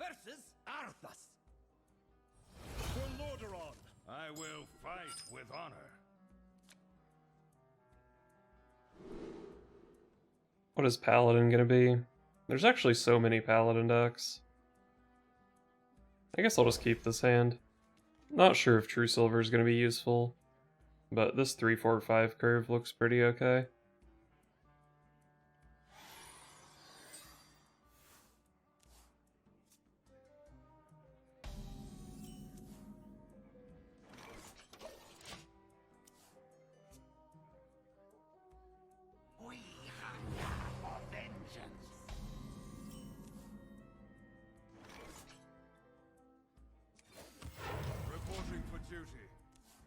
versus Arthas. For Lordaeron, I will fight with honor. What is Paladin gonna be? There's actually so many Paladin decks. I guess I'll just keep this hand. Not sure if True Silver is gonna be useful, but this 3-4-5 curve looks pretty okay.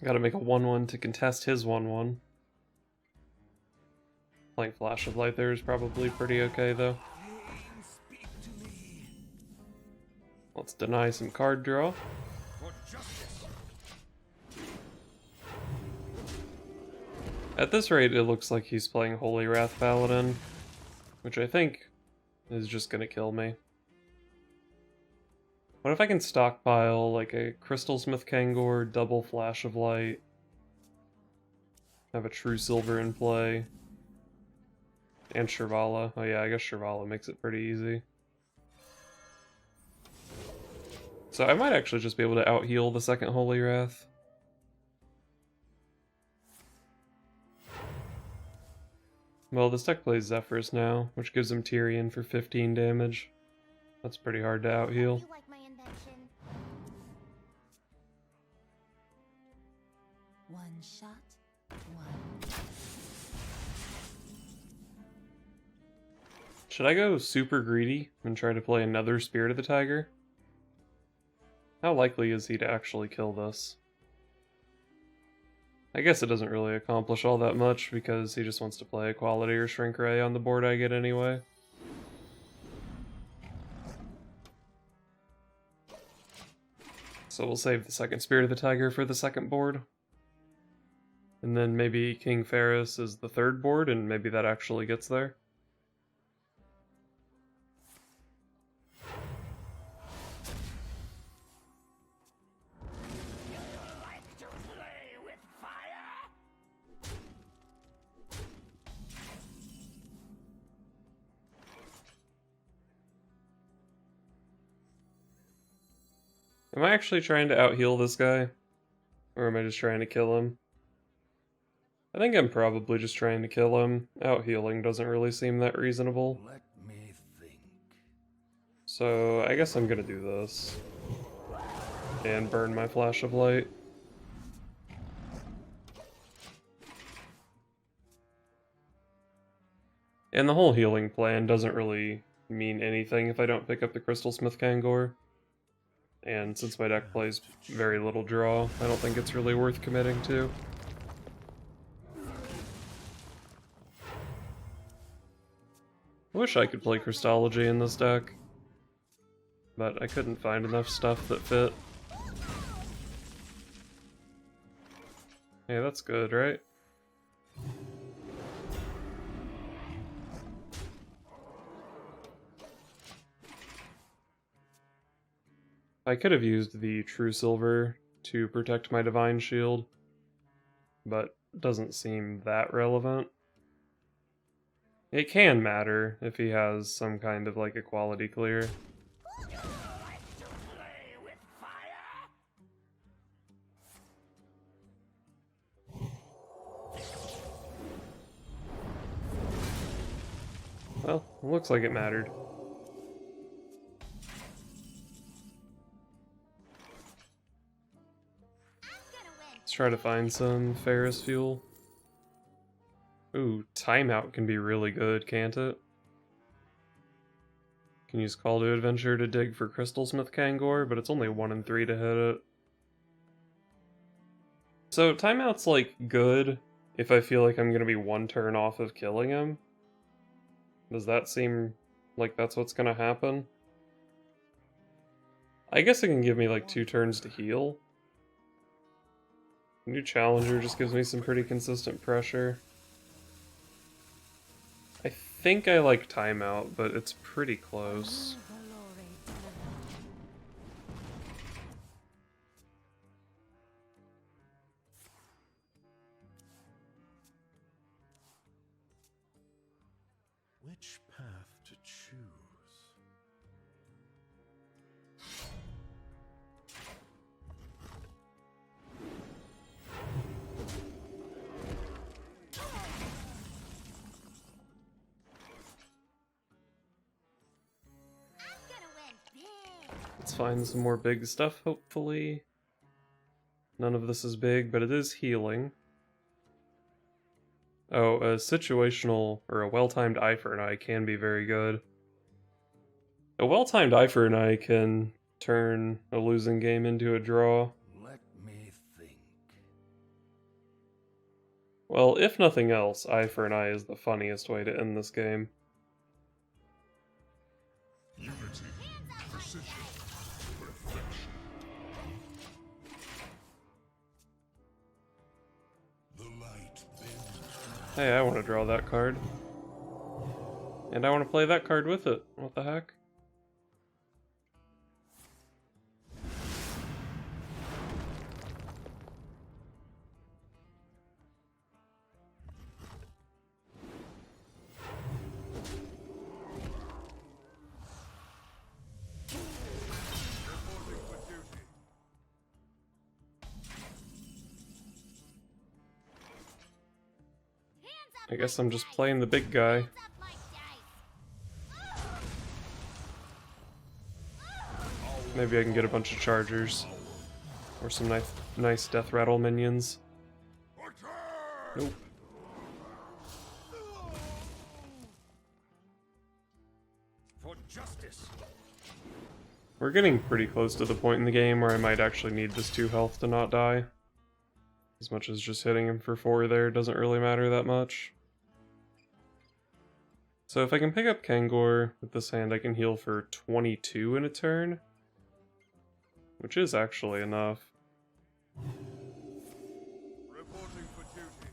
Gotta make a 1-1 to contest his 1-1. Playing Flash of Light there is probably pretty okay though. Let's deny some card draw. At this rate, it looks like he's playing Holy Wrath Paladin, which I think is just gonna kill me. What if I can stockpile like a Crystalsmith Kangor, double Flash of Light, have a True Silver in play, and Shirvala. Oh yeah, I guess Shirvala makes it pretty easy. So I might actually just be able to out-heal the second Holy Wrath. Well, this deck plays Zephyrs now, which gives him Tyrion for 15 damage. That's pretty hard to out-heal. One shot, one. Should I go super greedy and try to play another Spirit of the Tiger? How likely is he to actually kill this? I guess it doesn't really accomplish all that much because he just wants to play Equality or Shrink Ray on the board I get anyway. So we'll save the second Spirit of the Tiger for the second board. And then maybe King Phaoris is the third board, and maybe that actually gets there. Am I actually trying to out-heal this guy? Or am I just trying to kill him? I think I'm probably just trying to kill him. Out-healing doesn't really seem that reasonable. Let me think. So I guess I'm gonna do this. And burn my Flash of Light. And the whole healing plan doesn't really mean anything if I don't pick up the Crystalsmith Kangor. And since my deck plays very little draw, I don't think it's really worth committing to. I wish I could play Crystology in this deck, but I couldn't find enough stuff that fit. Hey, that's good, right? I could have used the True Silver to protect my Divine Shield, but it doesn't seem that relevant. It can matter if he has some kind of like equality clear. Well, it looks like it mattered. Let's try to find some Phaoris fuel. Ooh, Timeout can be really good, can't it? Can use Call to Adventure to dig for Crystalsmith Kangor, but it's only 1 and 3 to hit it. So Timeout's like good if I feel like I'm gonna be 1 turn off of killing him. Does that seem like that's what's gonna happen? I guess it can give me like 2 turns to heal. New Challenger just gives me some pretty consistent pressure. I think I like Timeout, but it's pretty close. Let's find some more big stuff, hopefully. None of this is big, but it is healing. Oh, a situational, or a well-timed eye for an eye can be very good. A well-timed eye for an eye can turn a losing game into a draw. Let me think. Well, if nothing else, eye for an eye is the funniest way to end this game. Unity, precision, perfection. The light bends. Hey, I want to draw that card. And I want to play that card with it. What the heck? Reporting for duty. I guess I'm just playing the big guy. Maybe I can get a bunch of chargers. Or some nice death rattle minions. Nope. For justice. We're getting pretty close to the point in the game where I might actually need this 2 health to not die. As much as just hitting him for 4 there doesn't really matter that much. So if I can pick up Kangor with this hand, I can heal for 22 in a turn. Which is actually enough. Reporting for duty.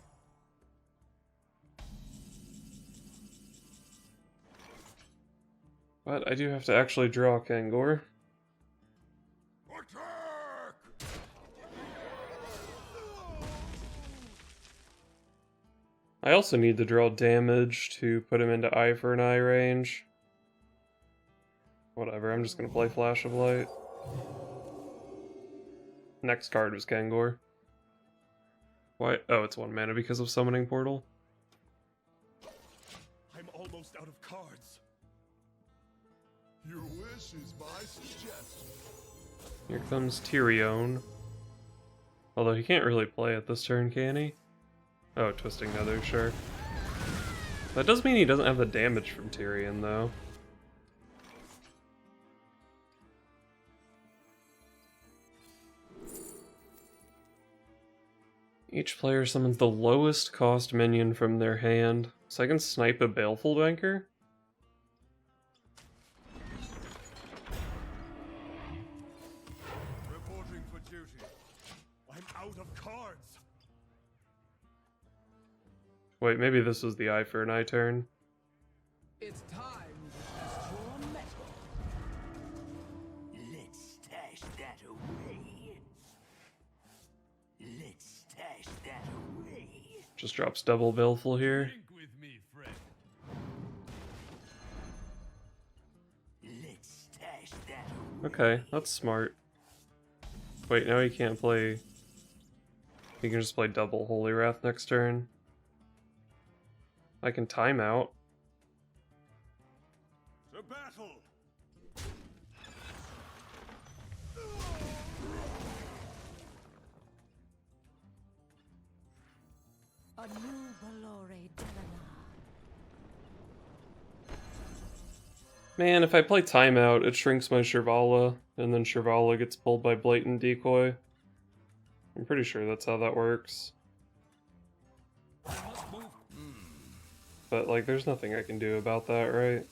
But I do have to actually draw Kangor. Attack! I also need to draw damage to put him into eye for an eye range. Whatever, I'm just gonna play Flash of Light. Next card was Kangor. Why? Oh, it's 1 mana because of Summoning Portal. I'm almost out of cards. Your wish is my suggestion. Here comes Tyrion. Although he can't really play it this turn, can he? Oh, Twisting Nether, sure. That does mean he doesn't have the damage from Tyrion, though. Each player summons the lowest cost minion from their hand, so I can snipe a Baleful Banker? Reporting for duty. I'm out of cards. Wait, maybe this was the eye for an eye turn. It's time to test your metal. Let's stash that away. Let's stash that away. Just drops double Baleful here. Think with me, friend. Let's stash that away. Okay, that's smart. Wait, now he can't play... He can just play double Holy Wrath next turn. I can time out. To battle. A new Valore Delana. Man, if I play timeout, it shrinks my Shirvala, and then Shirvala gets pulled by Blatant Decoy. I'm pretty sure that's how that works. But, like, there's nothing I can do about that, right?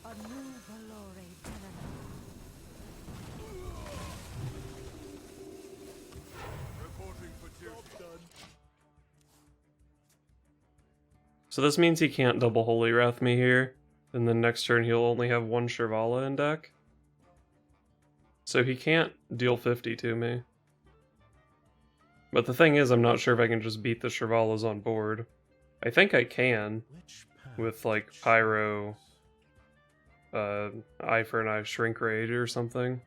A new Valore Delana. Reporting for duty. Done. So this means he can't double Holy Wrath me here, and then next turn he'll only have 1 Shirvala in deck. So he can't deal 50 to me. But the thing is, I'm not sure if I can just beat the Shirvalas on board. I think I can, with like Pyro, Eye for an Eye Shrink Raid or something.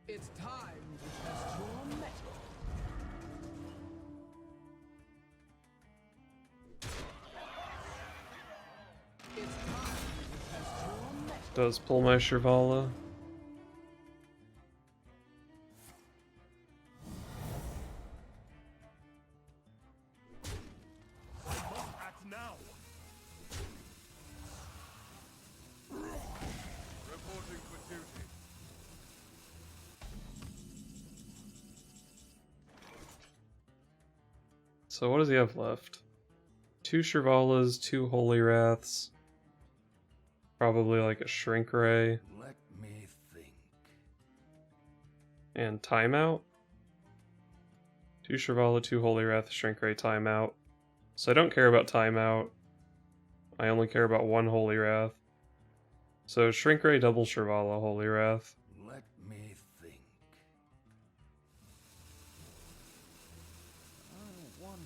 It's time to test your metal. It's time Does pull my Shirvala. Act now. Reporting for duty. So what does he have left? 2 Shirvalas, 2 Holy Wraths. Probably like a Shrink Ray. Let me think. And Timeout. 2 Shirvala, 2 Holy Wrath, Shrink Ray, Timeout. So I don't care about Timeout. I only care about 1 Holy Wrath. So Shrink Ray, double Shirvala, Holy Wrath. Let me think. I wonder.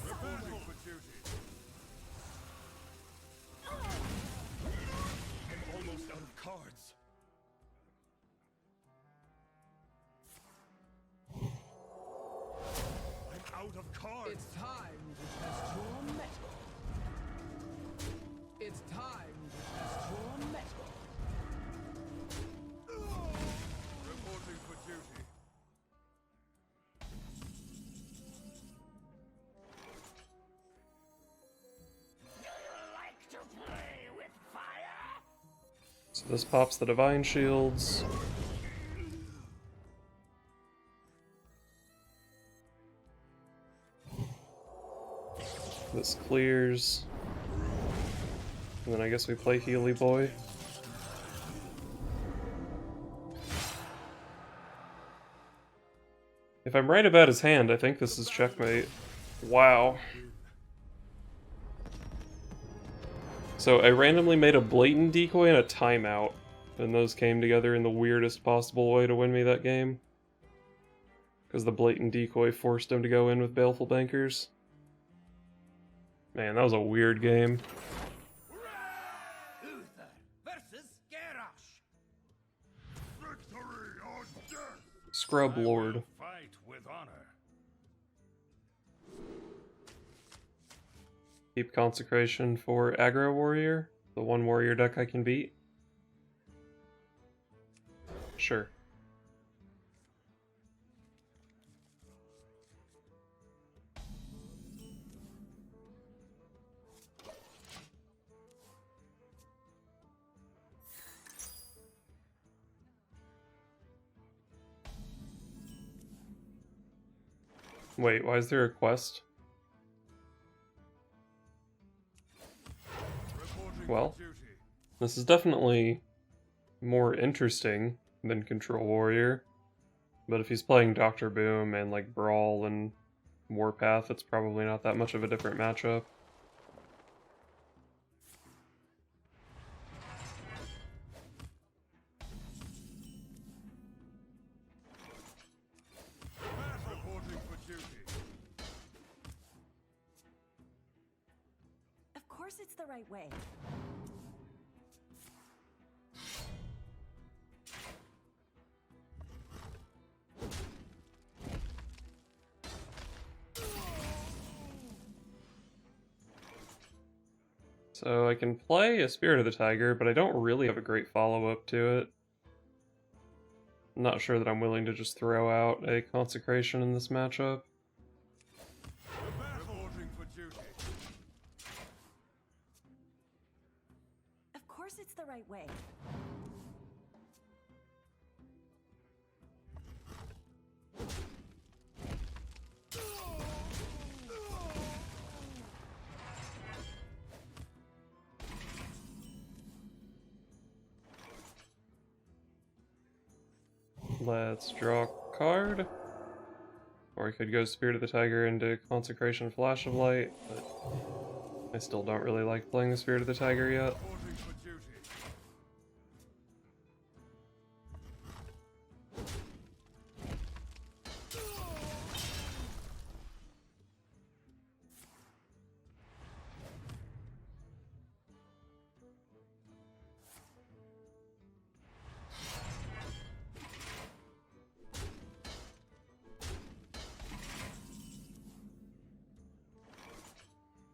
Reporting for duty. I'm almost out of cards. I'm out of cards. It's time to test your metal. It's time to test your metal. Reporting for duty. Like to play with fire? So this pops the Divine Shields. This clears. And then I guess we play Healy Boy. If I'm right about his hand, I think this is checkmate. Wow. So I randomly made a Blatant Decoy and a Timeout, and those came together in the weirdest possible way to win me that game. Because the Blatant Decoy forced him to go in with Baleful Bankers. Man, that was a weird game. Uther versus Garrosh. Victory or death. Scrub I Lord. will fight with honor. Keep Consecration for Aggro Warrior, the 1 warrior deck I can beat. Sure. Wait, why is there a quest? Reporting Well. for duty. This is definitely more interesting than Control Warrior, but if he's playing Dr. Boom and like Brawl and Warpath, it's probably not that much of a different matchup. Reporting for duty. Of course it's the right way. So I can play a Spirit of the Tiger, but I don't really have a great follow-up to it. I'm not sure that I'm willing to just throw out a Consecration in this matchup. Reporting for duty. Of course it's the right way. Let's draw a card. Or I could go Spirit of the Tiger into Consecration Flash of Light, but I still don't really like playing the Spirit of the Tiger yet. Reporting for duty.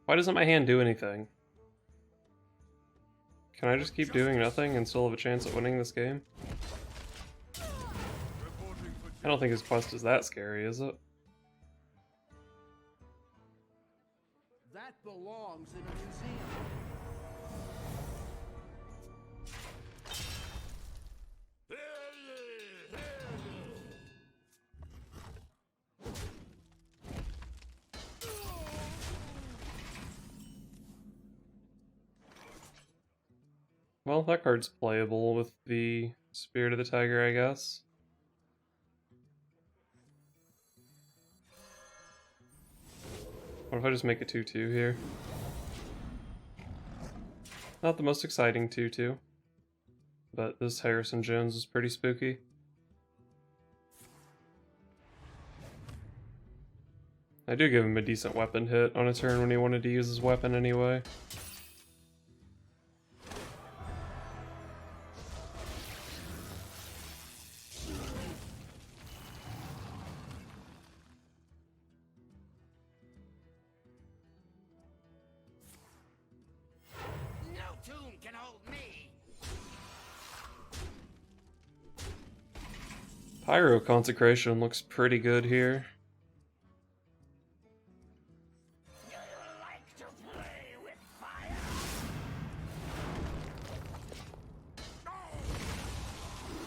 Why doesn't my hand do anything? Can I just keep doing nothing and still have a chance at winning this game? I don't think his quest is that scary, is it? That belongs in a museum. Well, that card's playable with the Spirit of the Tiger, I guess. What if I just make a 2/2 here? Not the most exciting 2/2, but this Harrison Jones is pretty spooky. I do give him a decent weapon hit on a turn when he wanted to use his weapon anyway. No tomb can hold me. Pyro Consecration looks pretty good here. You like to play with fire?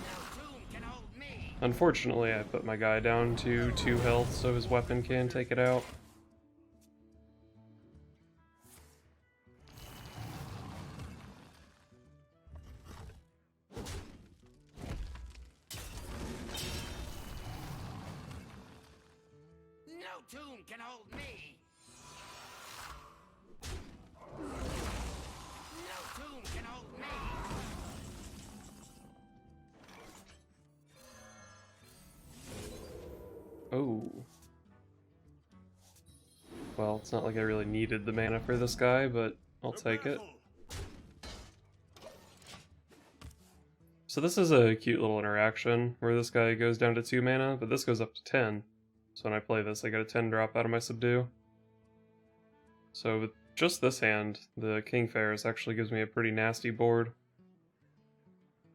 No tomb can hold me. Unfortunately, I put my guy down to 2 health so his weapon can take it out. No tomb can hold me. No tomb can hold me. Oh. Well, it's not like I really needed the mana for this guy, but I'll take it. So this is a cute little interaction where this guy goes down to 2 mana, but this goes up to 10. So when I play this, I get a 10 drop out of my subdue. So with just this hand, the King Phaoris actually gives me a pretty nasty board.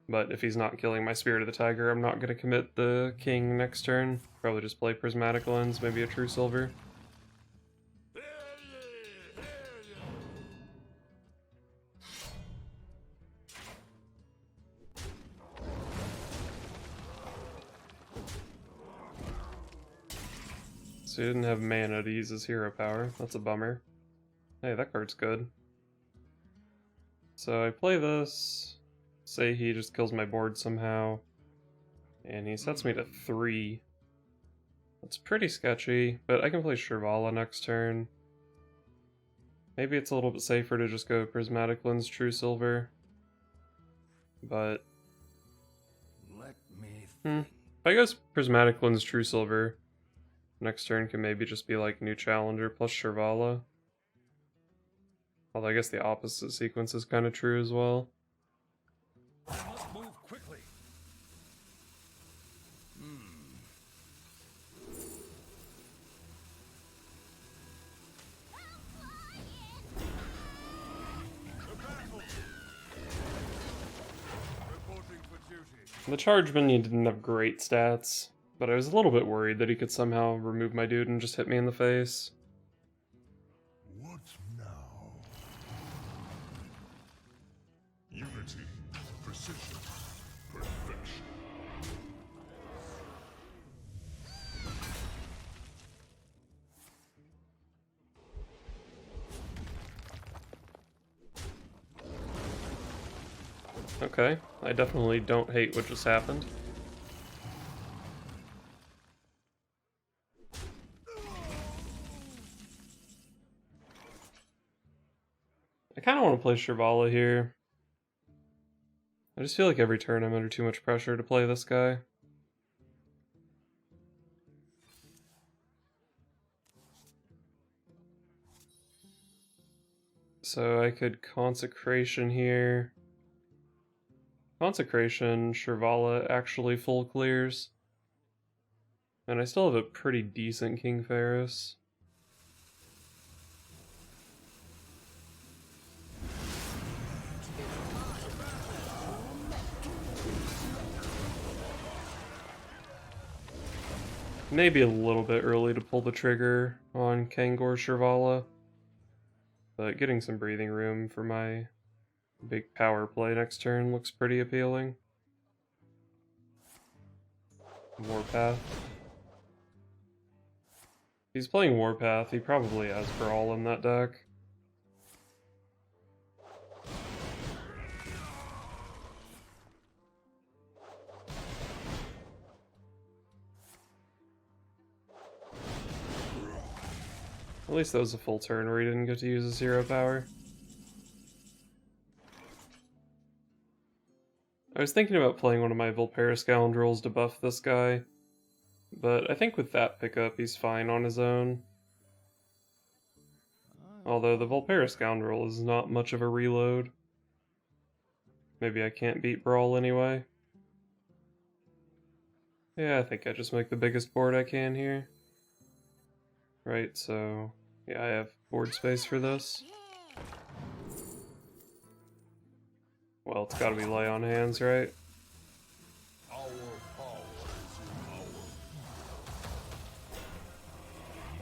But if he's not killing my Spirit of the Tiger, I'm not going to commit the King next turn. Probably just play Prismatic Lens, maybe a True Silver. So he didn't have mana to use his hero power. That's a bummer. Hey, that card's good. So I play this. Say he just kills my board somehow. And he sets me to 3. That's pretty sketchy, but I can play Shirvala next turn. Maybe it's a little bit safer to just go Prismatic Lens True Silver. But Let me if I go Prismatic Lens True Silver, next turn can maybe just be like New Challenger plus Shirvala. Although I guess the opposite sequence is kind of true as well. I must move quickly. The battle. Reporting for duty. The Charge Minion didn't have great stats, but I was a little bit worried that he could somehow remove my dude and just hit me in the face. What now? Unity, precision, perfection. Okay, I definitely don't hate what just happened. I kind of want to play Shirvala here. I just feel like every turn I'm under too much pressure to play this guy. So I could Consecration here. Consecration, Shirvala actually full clears. And I still have a pretty decent King Phaoris. Maybe a little bit early to pull the trigger on Kangor Shirvala, but getting some breathing room for my big power play next turn looks pretty appealing. Warpath. If he's playing Warpath, he probably has Brawl in that deck. At least that was a full turn where he didn't get to use his hero power. I was thinking about playing one of my Volpera Scoundrels to buff this guy, but I think with that pickup he's fine on his own. Although the Volpera Scoundrel is not much of a reload. Maybe I can't beat Brawl anyway. Yeah, I think I just make the biggest board I can here. Right, so yeah, I have board space for this. Well, it's gotta be lay on hands, right? Our power is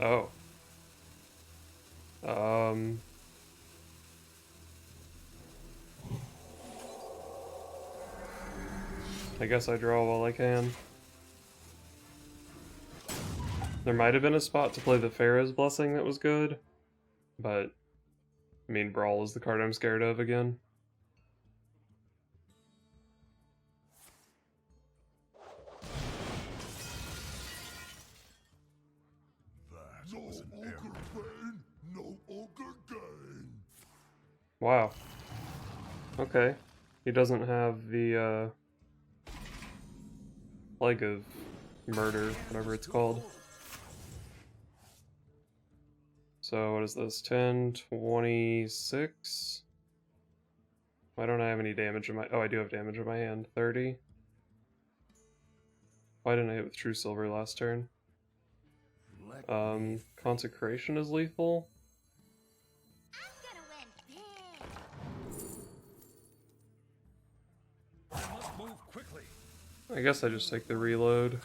in our... Oh. I guess I draw while I can. There might have been a spot to play the Pharaoh's Blessing that was good, but I mean, Brawl is the card I'm scared of again. That no was an error. Pain, no ogre gain. Wow. Okay. He doesn't have the Plague of Murder, whatever it's called. So what is this? 10, 26? Why don't I have any damage in my... Oh, I do have damage in my hand. 30. Why didn't I hit with True Silver last turn? Consecration is lethal. I must move quickly. I guess I just take the reload.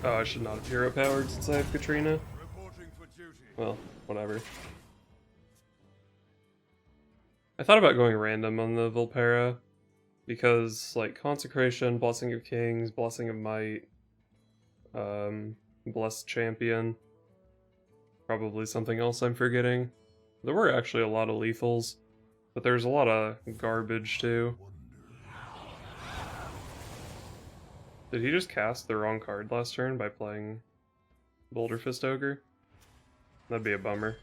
Oh, I should not have hero powered since I have Katrina. Reporting for duty. Well, whatever. I thought about going random on the Volpera, because, like, Consecration, Blessing of Kings, Blessing of Might, Blessed Champion, probably something else I'm forgetting. There were actually a lot of lethals, but there's a lot of garbage too. Did he just cast the wrong card last turn by playing Boulder Fist Ogre? That'd be a bummer.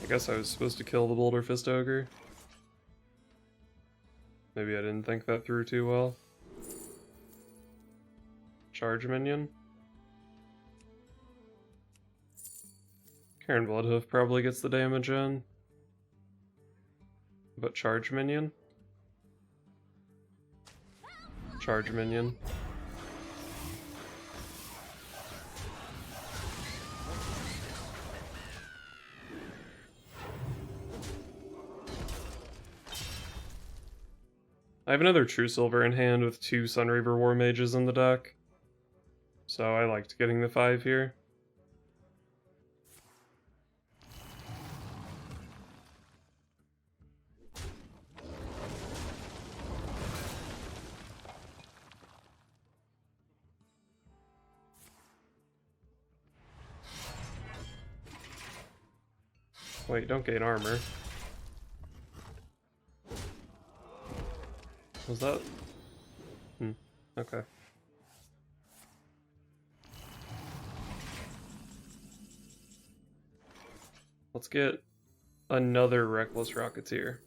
I guess I was supposed to kill the Boulder Fist Ogre. Maybe I didn't think that through too well. Charge minion. Karen Bloodhoof probably gets the damage in. But charge minion? Charge minion. I have another True Silver in hand with 2 Sunreaver War Mages in the deck, so I liked getting the 5 here. Wait, don't gain armor. Was that? Okay. Let's get another Reckless Rocketeer.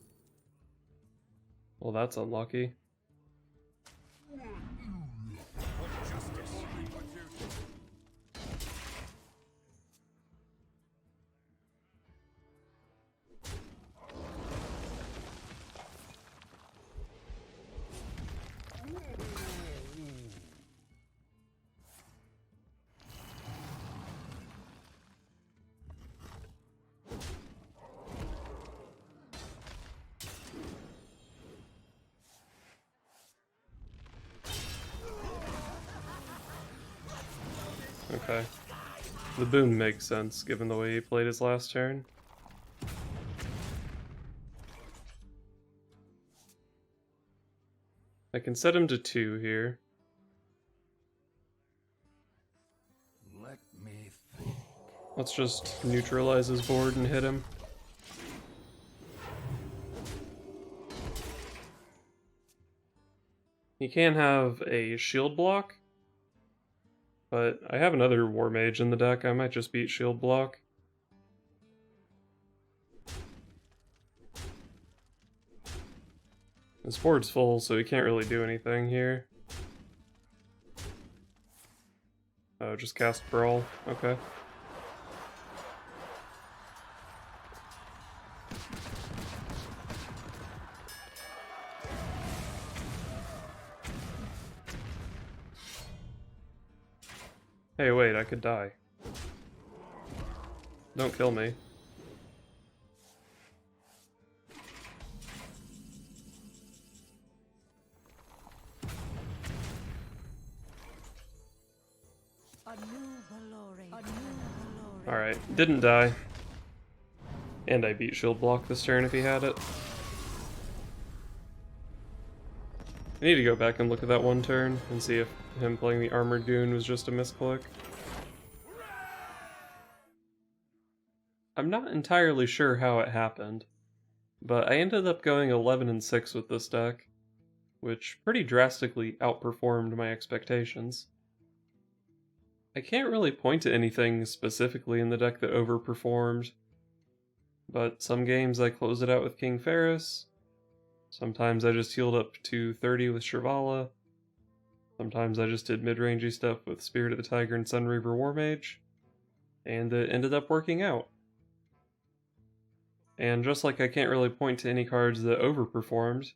Well, that's unlucky. Okay. The boom makes sense, given the way he played his last turn. I can set him to 2 here. Let me think. Let's just neutralize his board and hit him. He can have a shield block, but I have another War Mage in the deck. I might just beat shield block. His board's full, so he can't really do anything here. Oh, just cast Brawl. Okay. Hey, wait, I could die. Don't kill me. Alright, didn't die. And I beat shield block this turn if he had it. I need to go back and look at that one turn and see if him playing the Armored Goon was just a misclick. I'm not entirely sure how it happened, but I ended up going 11-6 with this deck, which pretty drastically outperformed my expectations. I can't really point to anything specifically in the deck that overperformed, but some games I closed it out with King Phaoris. Sometimes I just healed up to 30 with Shrivala. Sometimes I just did mid-rangey stuff with Spirit of the Tiger and Sunreaver Warmage. And it ended up working out. And just like I can't really point to any cards that overperformed,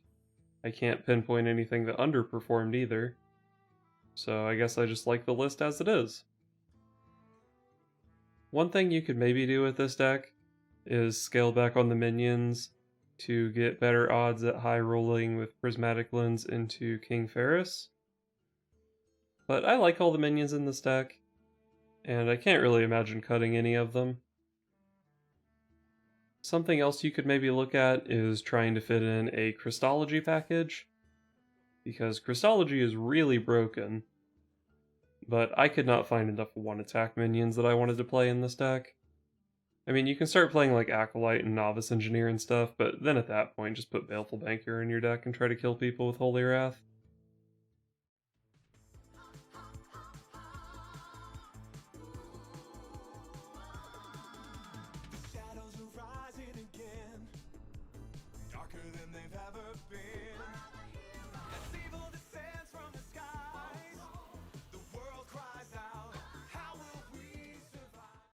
I can't pinpoint anything that underperformed either. So I guess I just like the list as it is. One thing you could maybe do with this deck is scale back on the minions to get better odds at high rolling with Prismatic Lens into King Phaoris. But I like all the minions in this deck, and I can't really imagine cutting any of them. Something else you could maybe look at is trying to fit in a Christology package, because Christology is really broken, but I could not find enough one-attack minions that I wanted to play in this deck. I mean, you can start playing like Acolyte and Novice Engineer and stuff, but then at that point just put Baleful Banker in your deck and try to kill people with Holy Wrath.